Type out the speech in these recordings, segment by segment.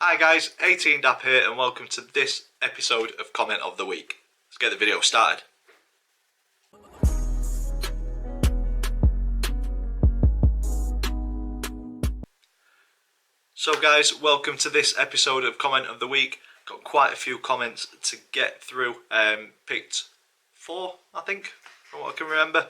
Hi guys, 18Dap here and welcome to this episode of Comment of the Week. Let's get the video started. So guys, welcome to this episode of Comment of the Week. Got quite a few comments to get through. Picked 4, I think, from what I can remember.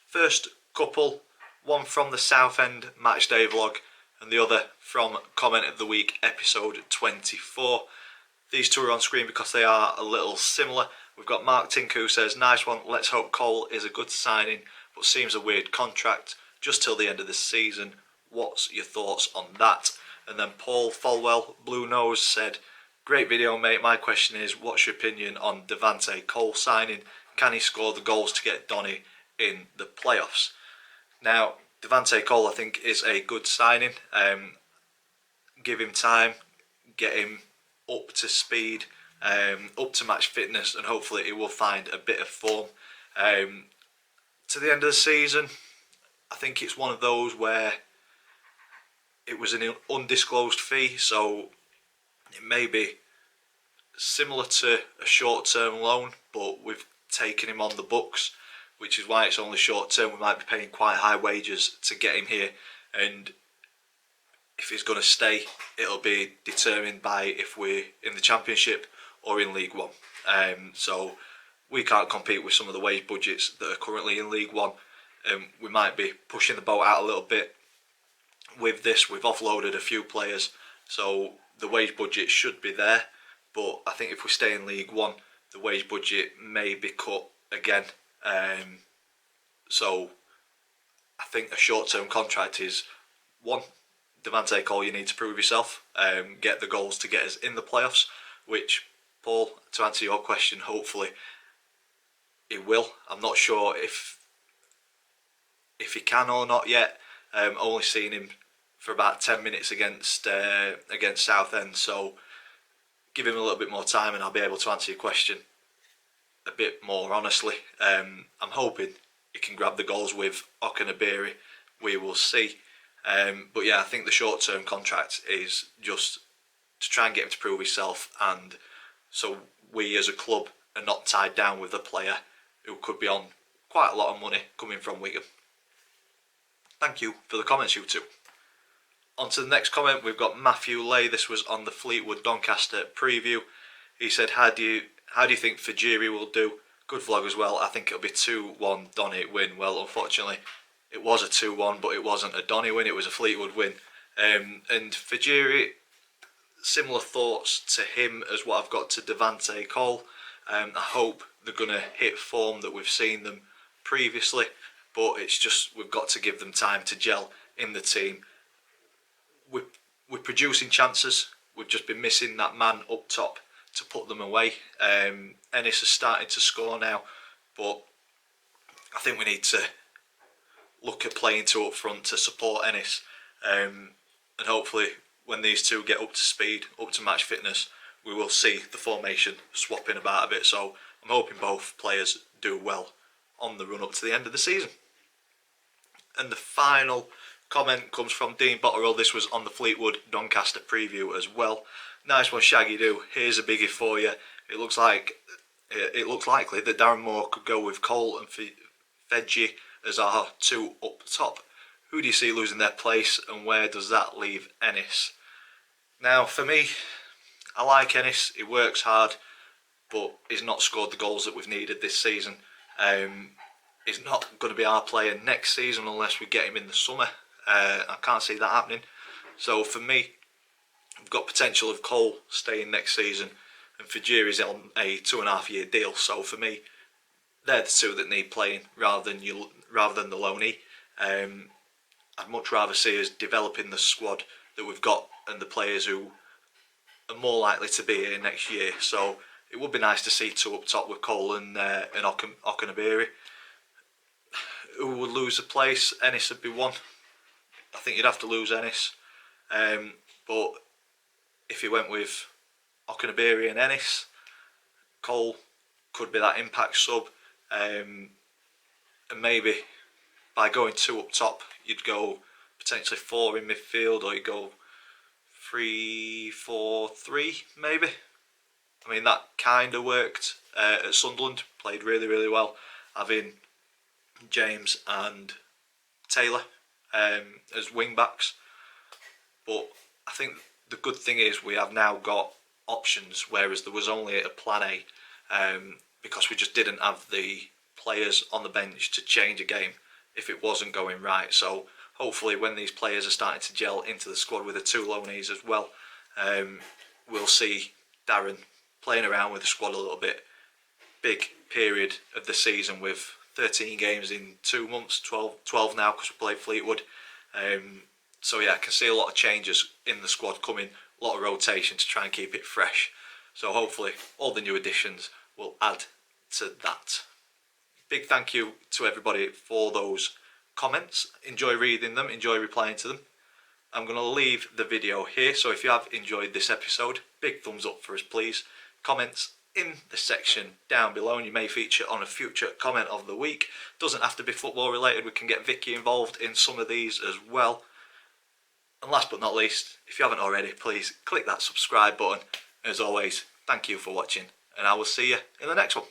First couple, one from the Southend Matchday vlog and the other from Comment of the Week episode 24. These two are on screen because they are a little similar. We've got Mark Tink who says, nice one, let's hope Cole is a good signing, but seems a weird contract just till the end of the season. What's your thoughts on that? And then Paul Folwell, Blue Nose, said, great video mate, my question is, what's your opinion on Devante Cole signing? Can he score the goals to get Donny in the playoffs? Now, Devante Cole I think is a good signing. Give him time, get him up to speed, up to match fitness, and hopefully he will find a bit of form. To the end of the season, I think it's one of those where it was an undisclosed fee, so it may be similar to a short-term loan, but we've taken him on the books, which is why it's only short-term. We might be paying quite high wages to get him here, and if he's going to stay, it'll be determined by if we're in the Championship or in League One. So we can't compete with some of the wage budgets that are currently in League One. We might be pushing the boat out a little bit. With this, we've offloaded a few players, so the wage budget should be there. But I think if we stay in League One, the wage budget may be cut again. So I think a short-term contract is one. Devante Cole, you need to prove yourself, get the goals to get us in the playoffs, which, Paul, to answer your question, hopefully he will. I'm not sure if he can or not yet. Only seen him for about 10 minutes against Southend, so give him a little bit more time and I'll be able to answer your question a bit more honestly. I'm hoping he can grab the goals with Okenabiri. We will see. But yeah, I think the short-term contract is just to try and get him to prove himself, and so we as a club are not tied down with a player who could be on quite a lot of money coming from Wigan. Thank you for the comments, you two. On to the next comment, we've got Matthew Leigh. This was on the Fleetwood Doncaster preview. He said, how do you think Fajiri will do? Good vlog as well. I think it'll be 2-1 Donny win. Well, unfortunately, it was a 2-1, but it wasn't a Donny win, it was a Fleetwood win. And Fajiri, similar thoughts to him as what I've got to Devante Cole. I hope they're going to hit form that we've seen them previously, but it's just we've got to give them time to gel in the team. We're producing chances, we've just been missing that man up top to put them away. Ennis is starting to score now, but I think we need to look at playing two up front to support Ennis, and hopefully when these two get up to speed, up to match fitness, we will see the formation swapping about a bit. So I'm hoping both players do well on the run up to the end of the season. And the final comment comes from Dean Botterill. This was on the Fleetwood Doncaster preview as well. Nice one, Shaggy Do. Here's a biggie for you. It looks likely that Darren Moore could go with Cole and Fedji as our two up top. Who do you see losing their place, and where does that leave Ennis? Now, for me, I like Ennis. He works hard, but he's not scored the goals that we've needed this season. He's not going to be our player next season unless we get him in the summer. I can't see that happening. So for me, we've got potential of Cole staying next season, and Fajiri's on a 2.5-year deal. So for me, they're the two that need playing rather than the loanee. I'd much rather see us developing the squad that we've got and the players who are more likely to be here next year. So it would be nice to see two up top with Cole and Okenabiri. Who would lose a place? Ennis would be one. I think you'd have to lose Ennis. But if you went with Okenabiri and Ennis, Cole could be that impact sub. And maybe by going two up top, you'd go potentially 4 in midfield, or you go 3-4-3 maybe. I mean, that kind of worked at Sunderland, played really, really well, having James and Taylor as wing backs. But I think the good thing is we have now got options, whereas there was only a plan A, because we just didn't have the players on the bench to change a game if it wasn't going right. So hopefully when these players are starting to gel into the squad with the two loanees as well, we'll see Darren playing around with the squad a little bit. Big period of the season with 13 games in 2 months, 12 now because we played Fleetwood. So yeah, I can see a lot of changes in the squad coming, a lot of rotation to try and keep it fresh. So hopefully all the new additions will add to that. Big thank you to everybody for those comments. Enjoy reading them, enjoy replying to them. I'm going to leave the video here, so if you have enjoyed this episode, big thumbs up for us please. Comments in the section down below, and you may feature on a future comment of the week. Doesn't have to be football related, we can get Vicky involved in some of these as well. And last but not least, if you haven't already, please click that subscribe button. As always, thank you for watching, and I will see you in the next one.